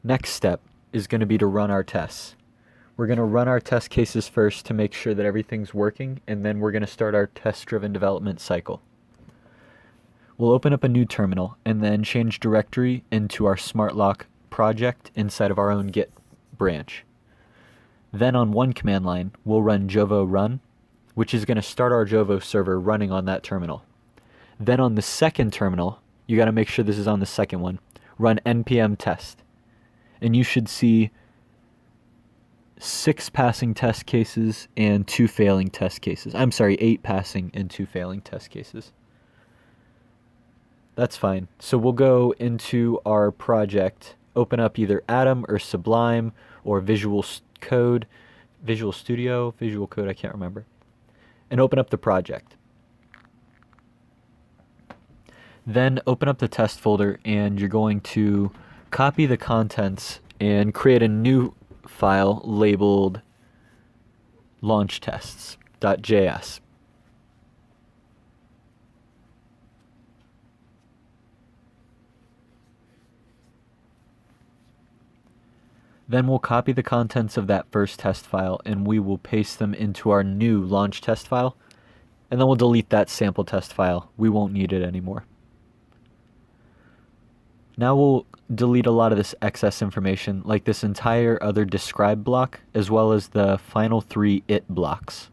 Next step is going to be to run our tests. We're going to run our test cases first to make sure that everything's working, and then we're going to start our test-driven development cycle. We'll open up a new terminal and then change directory into our SmartLock project inside of our own Git branch. Then on one command line, we'll run Jovo run, which is going to start our Jovo server running on that terminal. Then on the second terminal, you got to make sure this is on the second one, run npm test. And you should see 6 passing test cases and 2 failing test cases. I'm sorry, 8 passing and 2 failing test cases. That's fine. So we'll go into our project, open up either Atom or Sublime or Visual Code, Visual Studio, Visual Code, I can't remember, and open up the project. Then open up the test folder, and you're going to copy the contents and create a new file labeled launchTests.js. Then we'll copy the contents of that first test file and we will paste them into our new launch test file, and then we'll delete that sample test file. We won't need it anymore. Now we'll delete a lot of this excess information, like this entire other describe block, as well as the final 3 it blocks.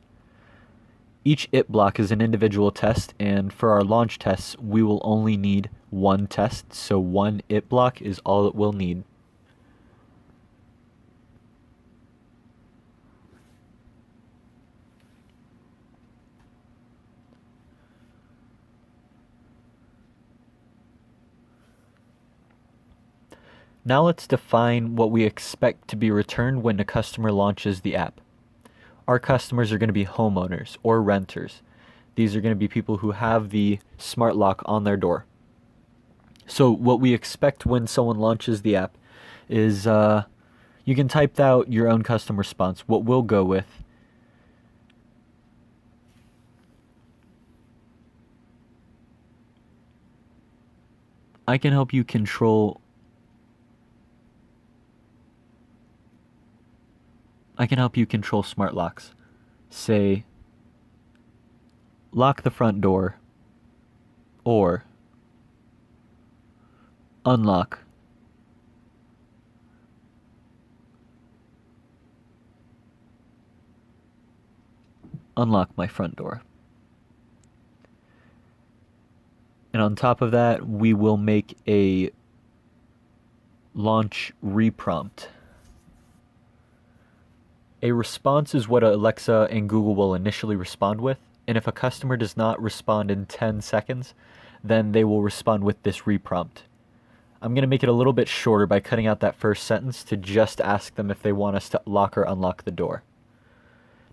Each it block is an individual test, and for our launch tests, we will only need 1 test, so 1 it block is all it will need. Now let's define what we expect to be returned when the customer launches the app. Our customers are going to be homeowners or renters. These are going to be people who have the smart lock on their door. So what we expect when someone launches the app is you can type out your own custom response. What we'll go with I can help you control smart locks. Say, lock the front door, or unlock my front door. And on top of that, we will make a launch reprompt. A response is what Alexa and Google will initially respond with, and if a customer does not respond in 10 seconds, then they will respond with this reprompt. I'm going to make it a little bit shorter by cutting out that first sentence to just ask them if they want us to lock or unlock the door.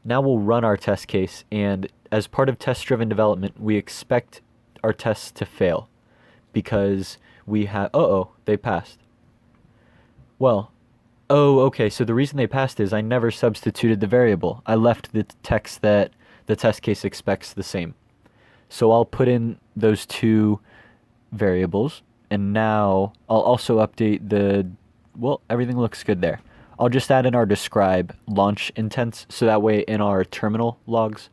Now we'll run our test case, and as part of test-driven development, we expect our tests to fail because we have, they passed. Well, okay, so the reason they passed is I never substituted the variable. I left the text that the test case expects the same. So I'll put in those 2 variables, and now I'll also update everything looks good there. I'll just add in our describe launch intents, so that way in our terminal logs,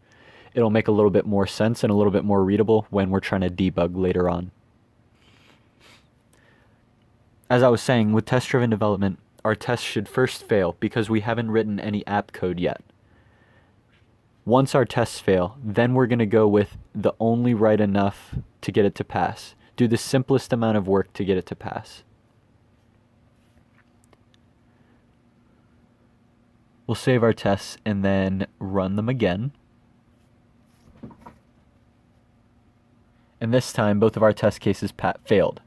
it'll make a little bit more sense and a little bit more readable when we're trying to debug later on. As I was saying, with test-driven development, our tests should first fail because we haven't written any app code yet. Once our tests fail, then we're going to go with the only right enough to get it to pass. Do the simplest amount of work to get it to pass. We'll save our tests and then run them again. And this time, both of our test cases failed.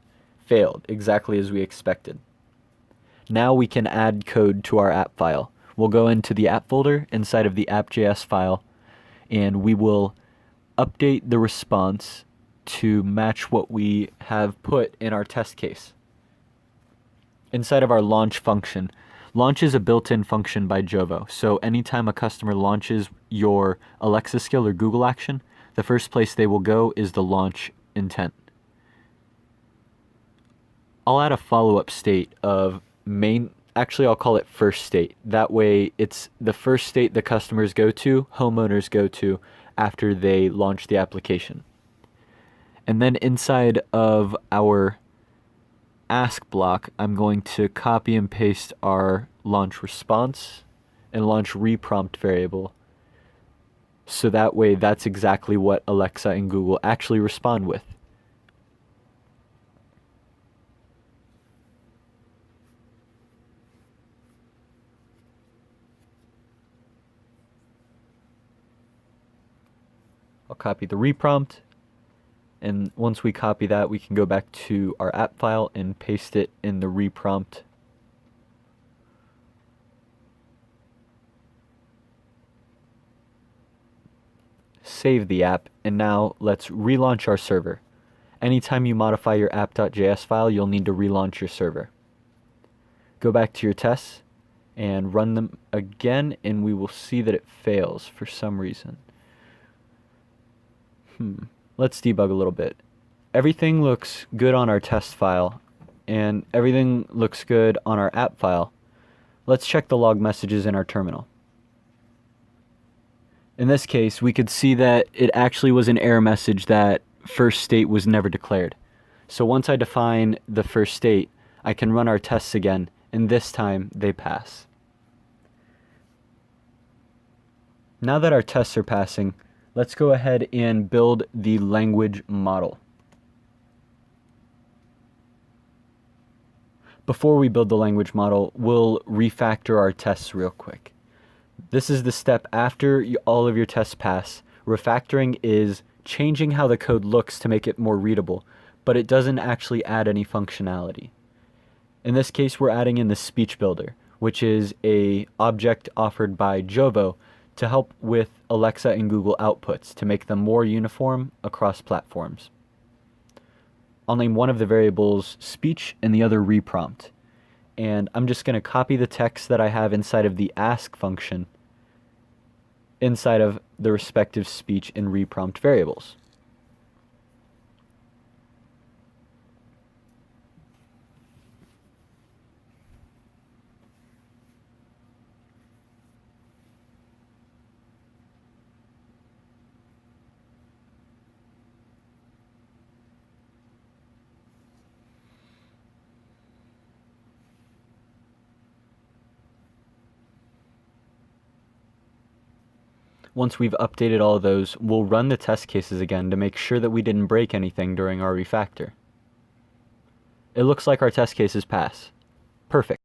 Failed, exactly as we expected. Now we can add code to our app file. We'll go into the app folder inside of the app.js file, and we will update the response to match what we have put in our test case. Inside of our launch function, launch is a built-in function by Jovo, so anytime a customer launches your Alexa skill or Google action, the first place they will go is the launch intent. I'll add a follow-up state of actually I'll call it first state. That way it's the first state the customers go to, homeowners go to after they launch the application. And then inside of our ask block, I'm going to copy and paste our launch response and launch reprompt variable. So that way that's exactly what Alexa and Google actually respond with. I'll copy the reprompt, and once we copy that, we can go back to our app file and paste it in the reprompt. Save the app, and now let's relaunch our server. Anytime you modify your app.js file, you'll need to relaunch your server. Go back to your tests and run them again, and we will see that it fails for some reason. Let's debug a little bit. Everything looks good on our test file, and everything looks good on our app file. Let's check the log messages in our terminal. In this case, we could see that it actually was an error message that first state was never declared. So once I define the first state, I can run our tests again, and this time they pass. Now that our tests are passing, let's go ahead and build the language model. Before we build the language model, we'll refactor our tests real quick. This is the step after all of your tests pass. Refactoring is changing how the code looks to make it more readable, but it doesn't actually add any functionality. In this case, we're adding in the speech builder, which is an object offered by Jovo to help with Alexa and Google outputs to make them more uniform across platforms. I'll name one of the variables speech and the other reprompt. And I'm just going to copy the text that I have inside of the ask function inside of the respective speech and reprompt variables. Once we've updated all of those, we'll run the test cases again to make sure that we didn't break anything during our refactor. It looks like our test cases pass. Perfect.